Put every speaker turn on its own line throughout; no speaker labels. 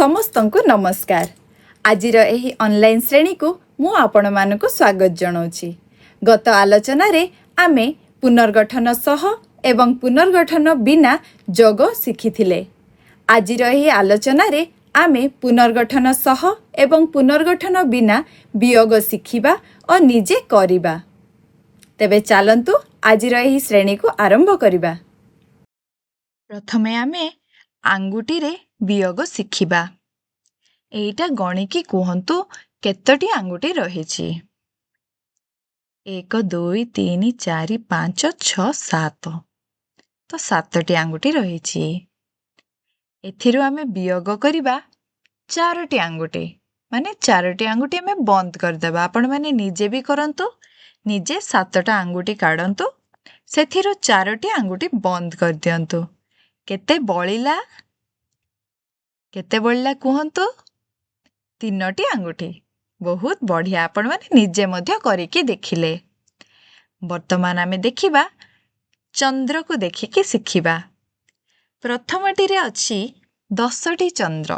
ସମସ୍ତଙ୍କୁ ନମସ୍କାର। ଆଜିର ଏହି ଅନଲାଇନ୍ ଶ୍ରେଣୀକୁ ମୁଁ ଆପଣମାନଙ୍କୁ ସ୍ୱାଗତ ଜଣାଉଛି। ଗତ ଆଲୋଚନାରେ ଆମେ ପୁନର୍ଗଠନ ସହ ଏବଂ ପୁନର୍ଗଠନ ବିନା ଯୋଗ ଶିଖିଥିଲେ। ଆଜିର ଏହି ଆଲୋଚନାରେ ଆମେ ପୁନର୍ଗଠନ ସହ ଏବଂ ପୁନର୍ଗଠନ ବିନା ବିୟୋଗ ଶିଖିବା ଓ ନିଜେ କରିବା। ତେବେ ଚାଲନ୍ତୁ ଆଜିର ଏହି ଶ୍ରେଣୀକୁ ଆରମ୍ଭ କରିବା। ପ୍ରଥମେ ଆମେ ଆଙ୍ଗୁଠିରେ ବିୟୋଗ ଶିଖିବା। ଏଇଟା ଗଣିକି କୁହନ୍ତୁ କେତୋଟି ଆଙ୍ଗୁଠି ରହିଛି? 1 2 3 4 5 6 7। ତ 7ଟି ଆଙ୍ଗୁଠି ରହିଛି। ଏଥିରୁ ଆମେ ବିୟୋଗ କରିବା 4ଟି ଆଙ୍ଗୁଠି, ମାନେ 4ଟି ଆଙ୍ଗୁଠି ଆମେ ବନ୍ଦ କରିଦେବା। ଆପଣମାନେ ନିଜେ ବି କରନ୍ତୁ, ନିଜେ 7ଟା ଆଙ୍ଗୁଠି କାଢ଼ନ୍ତୁ, ସେଥିରୁ 4ଟି ଆଙ୍ଗୁଠି ବନ୍ଦ କରିଦିଅନ୍ତୁ। କେତେ ବଳିଲା? କେତେ ବଳିଲା କୁହନ୍ତୁ? 3ଟି ଆଙ୍ଗୁଠି। ବହୁତ ବଢ଼ିଆ, ଆପଣମାନେ ନିଜେ ମଧ୍ୟ କରିକି ଦେଖିଲେ। ବର୍ତ୍ତମାନ ଆମେ ଦେଖିବା ଚନ୍ଦ୍ରକୁ ଦେଖିକି ଶିଖିବା। ପ୍ରଥମଟିରେ ଅଛି 10ଟି ଚନ୍ଦ୍ର।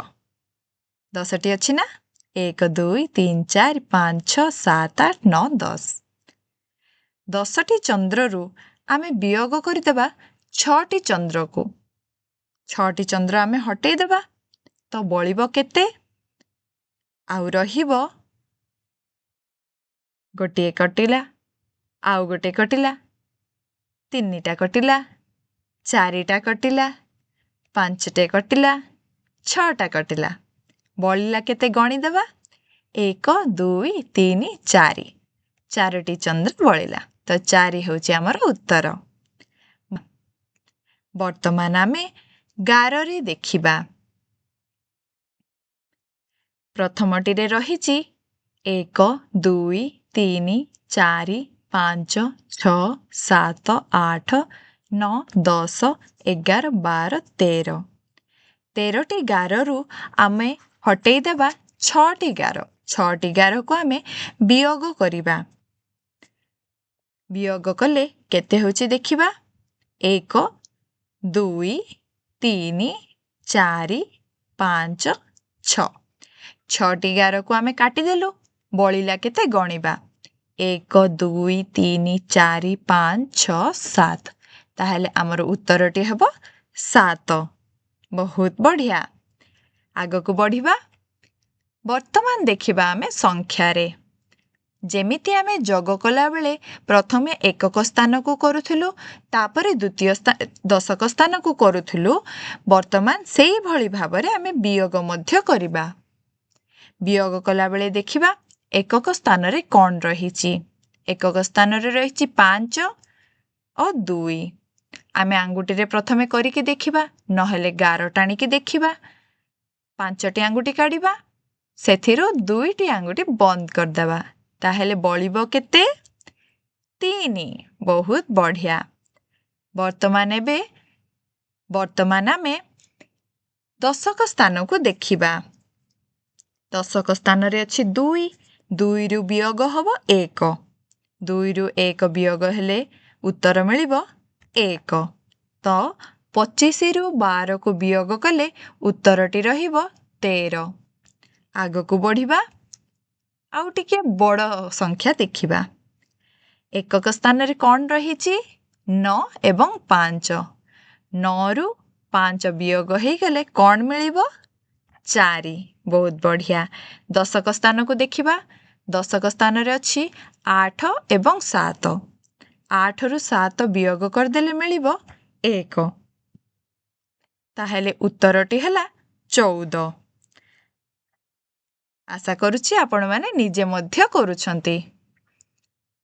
10ଟି ଅଛି ନା? 1 2 3 4 5 6 7 8 9 10। 10ଟି ଚନ୍ଦ୍ରରୁ ଆମେ ବିୟୋଗ କରିଦେବା 6ଟି ଚନ୍ଦ୍ରକୁ। 6ଟି ଚନ୍ଦ୍ର ଆମେ ହଟେଇ ଦେବା, ତ ବଳିବ କେତେ? ଆଉ ରହିବ ଗୋଟିଏ କଟିଲା, ଆଉ ଗୋଟେ କଟିଲା, 3ଟା କଟିଲା, 4ଟା କଟିଲା, 5ଟା କଟିଲା, 6ଟା କଟିଲା। ବଳିଲା କେତେ ଗଣିଦେବା? 1 2 3 4। 4ଟି ଚନ୍ଦ୍ର ବଳିଲା, ତ 4 ହେଉଛି ଆମର ଉତ୍ତର। ବର୍ତ୍ତମାନ ଆମେ ଗାରରେ ଦେଖିବା। ପ୍ରଥମଟିରେ ରହିଛି 1 2 3 4 5 6 7 8 9 10 11 12 13। 13ଟି ଗାରରୁ ଆମେ ହଟେଇ ଦେବା 6ଟି ଗାର। 6ଟି ଗାରକୁ ଆମେ ବିୟୋଗ କରିବା। ବିୟୋଗ କଲେ କେତେ ହେଉଛି ଦେଖିବା? 1 2 3 4 5 6। 6ଟି ଗାରକୁ ଆମେ କାଟିଦେଲୁ, ବଳିଲା କେତେ ଗଣିବା? 1 2 3 4 5 6 7। ତାହେଲେ ଆମର ଉତ୍ତରଟି ହେବ 7। ବହୁତ ବଢ଼ିଆ। ଆଗକୁ ବଢ଼ିବା। ବର୍ତ୍ତମାନ ଦେଖିବା ଆମେ ସଂଖ୍ୟାରେ। ଯେମିତି ଆମେ ଯୋଗ କଲାବେଳେ ପ୍ରଥମେ ଏକକ ସ୍ଥାନକୁ କରୁଥିଲୁ, ତାପରେ ଦଶକ ସ୍ଥାନକୁ କରୁଥିଲୁ, ବର୍ତ୍ତମାନ ସେଇଭଳି ଭାବରେ ଆମେ ବିୟୋଗ ମଧ୍ୟ କରିବା। ବିୟୋଗ କଲାବେଳେ ଦେଖିବା ଏକକ ସ୍ଥାନରେ କ'ଣ ରହିଛି? ଏକକ ସ୍ଥାନରେ ରହିଛି 5 ଓ 2। ଆମେ ଆଙ୍ଗୁଠିରେ ପ୍ରଥମେ କରିକି ଦେଖିବା, ନହେଲେ ଗାର ଟାଣିକି ଦେଖିବା। 5ଟି ଆଙ୍ଗୁଠି କାଢ଼ିବା, ସେଥିରୁ 2ଟି ଆଙ୍ଗୁଠି ବନ୍ଦ କରିଦେବା। ତାହେଲେ ବଳିବ କେତେ? 3। ବହୁତ ବଢ଼ିଆ। ବର୍ତ୍ତମାନ ଆମେ ଦଶକ ସ୍ଥାନକୁ ଦେଖିବା। ଦଶକ ସ୍ଥାନରେ ଅଛି 2। 2ରୁ ବିୟୋଗ ହେବ 1। 2ରୁ 1 ବିୟୋଗ ହେଲେ ଉତ୍ତର ମିଳିବ 1। ତ 25ରୁ 12କୁ ବିୟୋଗ କଲେ ଉତ୍ତରଟି ରହିବ 13। ଆଗକୁ ବଢ଼ିବା। ଆଉ ଟିକେ ବଡ଼ ସଂଖ୍ୟା ଦେଖିବା। ଏକକ ସ୍ଥାନରେ କ'ଣ ରହିଛି? 9 ଏବଂ 5। 9ରୁ 5 ବିୟୋଗ ହେଇଗଲେ କ'ଣ ମିଳିବ? 4। ବହୁତ ବଢ଼ିଆ। ଦଶକ ସ୍ଥାନକୁ ଦେଖିବା। ଦଶକ ସ୍ଥାନରେ ଅଛି 8 ଏବଂ 7। 8ରୁ 7 ବିୟୋଗ କରିଦେଲେ ମିଳିବ 1। ତାହେଲେ ଉତ୍ତରଟି ହେଲା 14। ଆଶା କରୁଛି ଆପଣମାନେ ନିଜେ ମଧ୍ୟ କରୁଛନ୍ତି।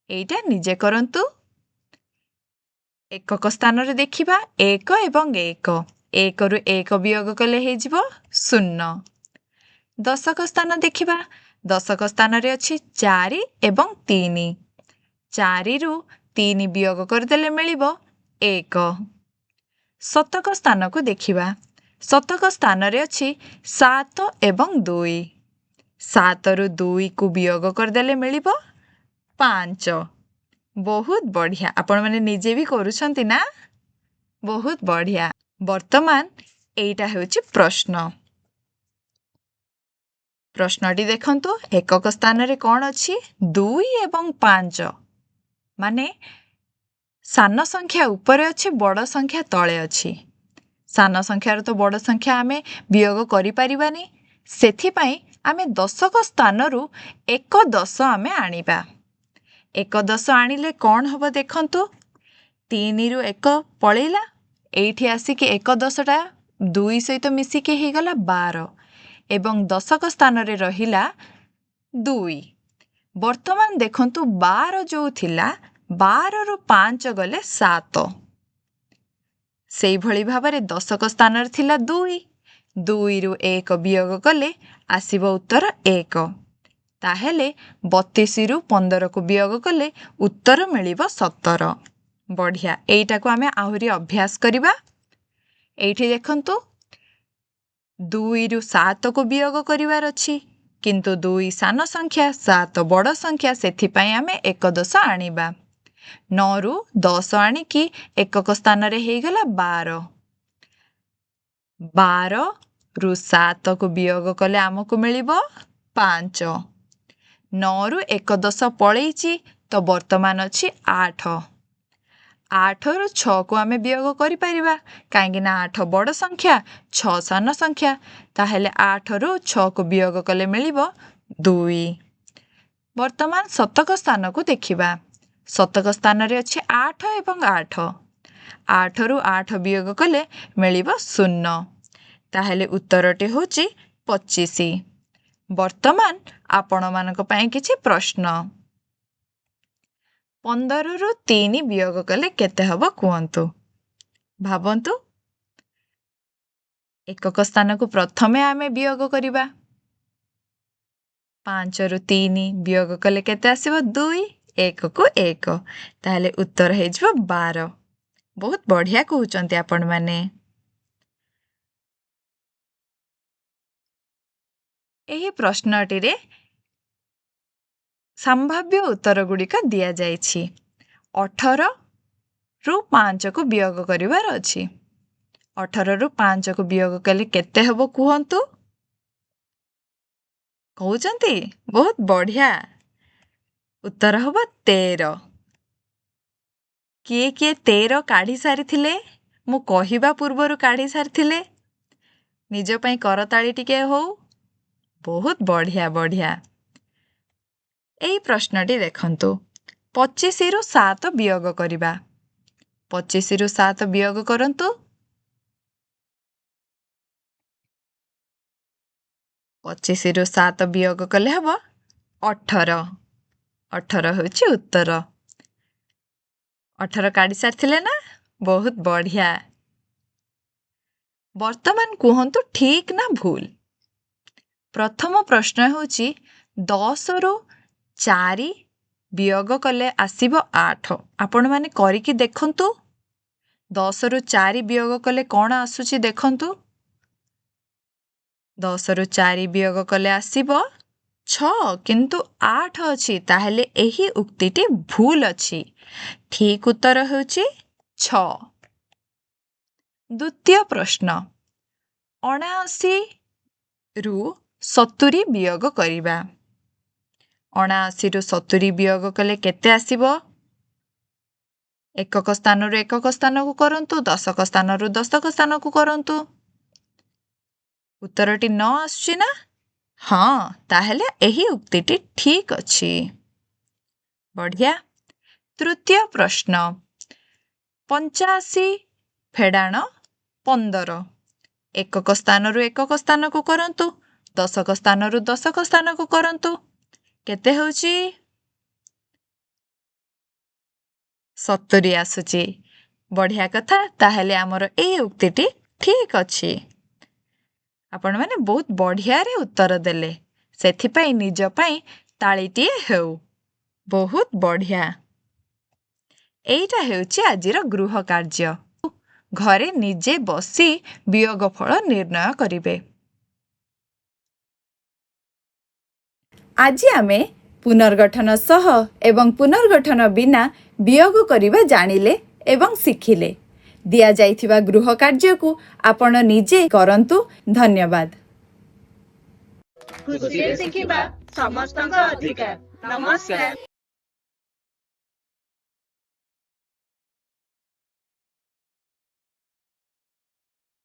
ଏଇଟା ନିଜେ କରନ୍ତୁ। ଏକକ ସ୍ଥାନରେ ଦେଖିବା 1 ଏବଂ 1। 1ରୁ 1 ବିୟୋଗ କଲେ ହେଇଯିବ 0। ଦଶକ ସ୍ଥାନ ଦେଖିବା। ଦଶକ ସ୍ଥାନରେ ଅଛି 4 ଏବଂ 3। 4ରୁ 3 ବିୟୋଗ କରିଦେଲେ ମିଳିବ 1। ଶତକ ସ୍ଥାନକୁ ଦେଖିବା। ଶତକ ସ୍ଥାନରେ ଅଛି 7 ଏବଂ 2। 7ରୁ 2କୁ ବିୟୋଗ କରିଦେଲେ ମିଳିବ 5। ବହୁତ ବଢ଼ିଆ। ଆପଣମାନେ ନିଜେ ବି କରୁଛନ୍ତି ନା? ବହୁତ ବଢ଼ିଆ। ବର୍ତ୍ତମାନ ଏଇଟା ହେଉଛି ପ୍ରଶ୍ନ। प्रश्नटी देखंतु एकक स्थान रे कौन अछि 2 एवं 5 माने सान संख्या ऊपर अछि बड़ संख्या तळे अछि सान संख्यार तो बड़ संख्या आमे वियोग करि परिबानी सेथि पई आमे दशक स्थानरू एक दश आमे आनिबा एक दश आनिले कौन हबो देखंतु 3 रु 1 पळेला एठी आसिके एक दशटा 2 सहित मिसिके हे गला 12 एवं दशक स्थान रे रहिला 2 वर्तमान देखंतु 12 जो थिला 12 रु 5 गले 7 सेई भଳି भाबरे दशक स्थान रे थिला 2 2 रु 1 वियोग कले आसीबो उत्तर 1 ताहेले 32 रु 15 को वियोग कले उत्तर मिलिबो 17 बढ़िया एइटा को आमे आहुरी अभ्यास करिबा एइठी देखंतु 2 रु 7 को वियोग करिवार अछि किंतु 2 सान संख्या 7 बड़ संख्या सेथि पई आमे एक दश आनिबा 9 रु 10 आनी की एकक स्थान रे हे गला 12 12 रु 7 को वियोग कले हमकु मिलिबो 5 9 रु 1 दश पळेइची तो वर्तमान अछि 8 8 रु 6 को आमे वियोग करि परिबा काहेकि ना 8 बड़ संख्या 6 सान संख्या ताहेले 8 रु 6 को वियोग कले मिलिबो 2 वर्तमान शतक स्थान को देखिबा शतक स्थान रे अछि 8 एवं 8 8 रु 8 वियोग कले मिलिबो 0 ताहेले उत्तरटी होची 25 वर्तमान आपण मानक पई किछि प्रश्न 15 रु 3 वियोग कले केते हबो कुहंतु भाबंतु एकक स्थान को प्रथमे आमे वियोग करिबा 5 रु 3 वियोग कले केते आसीबो 2 1 को 1 ताहेले उत्तर हे जबो 12 बहुत बढ़िया कहउचंती आपण माने एही प्रश्नटी रे संभाव्य उत्तर गुड़िक दिया जाइछि 18 रु 5 को वियोग करिवार अछि 18 रु 5 को वियोग कले केते हबो कुहंतु कहउचंती बहुत बढ़िया उत्तर हबो 13 किए किए 13 काढी सारिथिले मु कहिबा पूर्वरु काढी सारिथिले निज पई करताली टिके हो बहुत बढ़िया बढ़िया एई प्रश्नटी देखंतु 25 रु 7 वियोग करिबा 25 रु 7 वियोग करंतु 25 रु 7 वियोग कले हबो 18 18 होची उत्तर 18 काढी सारथिले ना बहुत बढ़िया वर्तमान कुहंतु ठीक ना भूल प्रथम प्रश्न होची 10 रु 4 वियोग कले आसीबो 8 आपण माने करिकी देखंतु 10 रु 4 वियोग कले कोन आसुची देखंतु 10 रु 4 वियोग कले आसीबो 6 किंतु 8 अछि ताहेले एही उक्तिटी भूल अछि ठीक उत्तर होची 6 द्वितीय प्रश्न 79 रु 70 वियोग करिबा 79 रु 70 वियोग कले केते आसीबो एकक स्थान रु एकक स्थान को करंतु दशक स्थान रु दशक स्थान को करंतु उत्तरटी न आसुची ना हाँ ताहेले एही उक्तिटी ठीक अछि बढ़िया तृतीय प्रश्न 85 फेडाण 15 एकक स्थान रु एकक स्थान को करंतु दशक स्थान रु दशक स्थान को करंतु केते होची 70 आसुची बढ़िया कथा ताहेले हमर एई उक्तिटी ठीक अछि आपण माने बहुत बढ़िया रे उत्तर देले सेथि पई निज पई ताळीटी हेउ बहुत बढ़िया एइटा हेउची आजिर गृह कार्य घरे निजे बसी वियोगफल निर्णय करिवे आज आमे पुनर्गठन सह एवं पुनर्गठन बिना वियोग करिबा जानिले एवं शिखिले दिया जाइथिबा गृह कार्य को आपण निजे करंतु धन्यवाद।
ଖୁସିରେ ଶିଖିବା ସମସ୍ତଙ୍କ ଅଧିକାର। ନମସ୍କାର।